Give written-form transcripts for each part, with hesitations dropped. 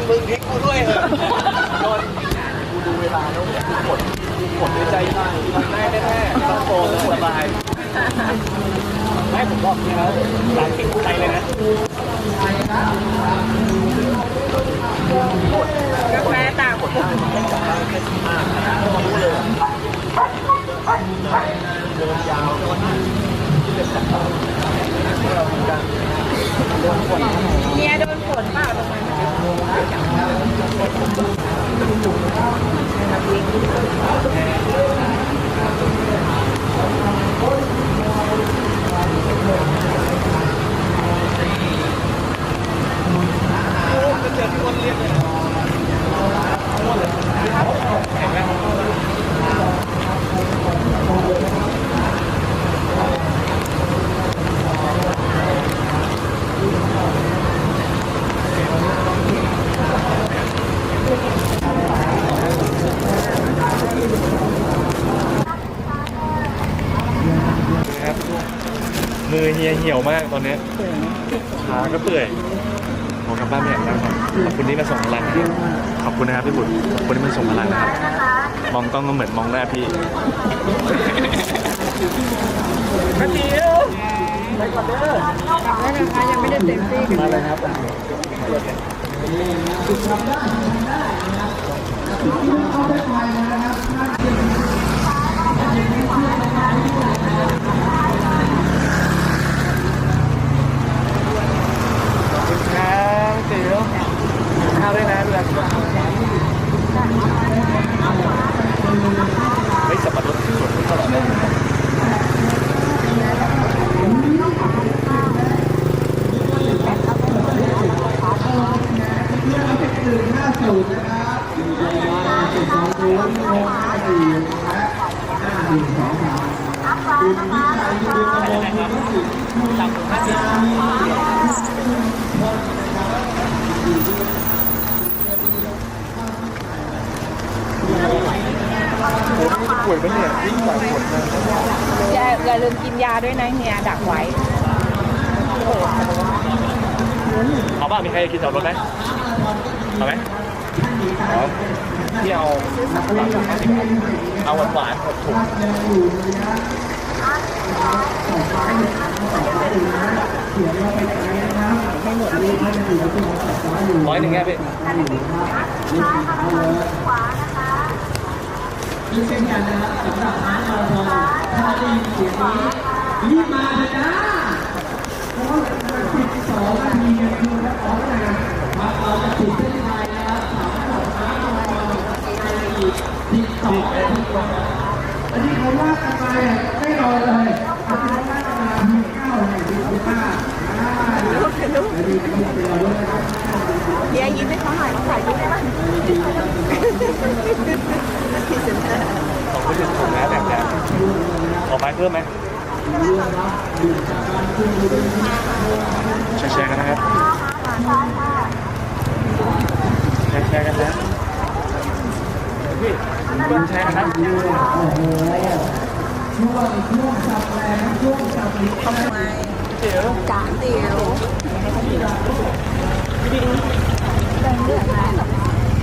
มึงทิ้งกูด้วยเหรอโดนกูดูเวลาแล้วกูกดในใจมากมันได้แน่ๆต้องโตต้องสบายไม่ผมบอกนี่แล้วหลังทิ้งกูใจเลยนะกาแฟต่างคนไม่กลับบ้านแค่ที่มากรู้เลยเดินยาวจนที่จะจับเราเหมือนกันโดนฝนเมียโดนฝนเปล่าตรงนั้น มือเหี่ยวมากตอนนี้ขาก็เปื่อยขอกลับบ้านไม่อยากนั่งครับขอบคุณที่มาส่งพลังนะครับขอบคุณนะครับพี่บุตรขอบคุณที่มาส่งพลังนะครับมองกล้องก็เหมือนมองหน้าพี่กระเดียวไปก่อนเด้อ แล้วนะคะยังไม่ได้เต็มที่ มาเลยครับครับเตี๋ยวข้าวด้วยนะดูแลสุขภาพไม่สับปะรดสดตลอดเลยป่วยปะเนี่ยยิ่งกว่าปวดนะ อย่าลืมกินยาด้วยนะเฮียดักไว้ เอาบ้างมีใครกินสับปะรดไหมเอาไหมเอาที่เอาหวานๆถูกร้อยหนึ่งแค่พี่นี่เช่นกันนะครับสำหรับร้านเราถ้าได้ยินเสียงนี้รีบมาเลยนะเพราะว่า12 นาทีเนี่ยคือนักร้องนะครับเราจะติดเส้นชัยนะครับสามารถร้านเราในอีก12 นาทีอันนี้เขาว่ากันไปไม่รอเลยอันนี้ว่ากันมา9เลยดีกว่าเฮียยิ้มให้เขาหน่อยเขาถ่ายรูปได้ไหม ของคนอื่นถูกนะแบบนี้ขอไม้เพิ่มไหมแชร์กันนะครับแชร์กันนะพี่คุณแชร์กันนะช่วงสับแรงช่วงสับลิ้น ทำไม เตี๋ยว จ๋าเตี๋ยว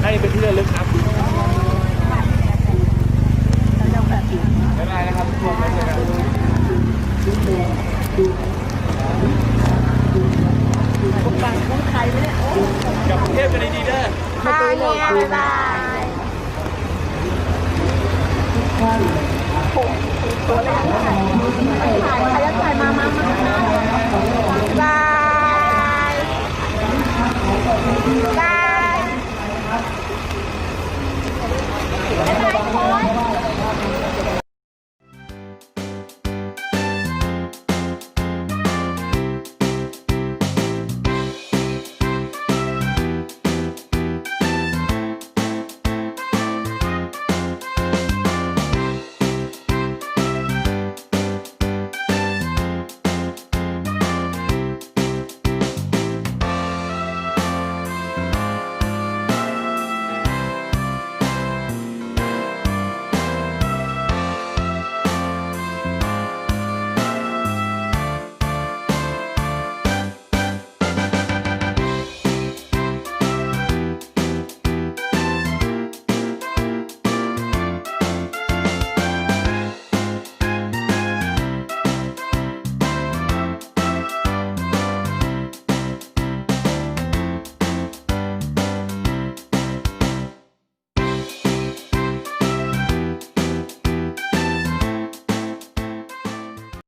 ให้เป็นที่ระลึกครับไม่ได้นะครับทุกคนไม่ใช่ครับบางคนใครไม่ได้โอ้ กับกรุงเทพกันดีๆเด้อ ค่ะเฮียบ๊ายบาย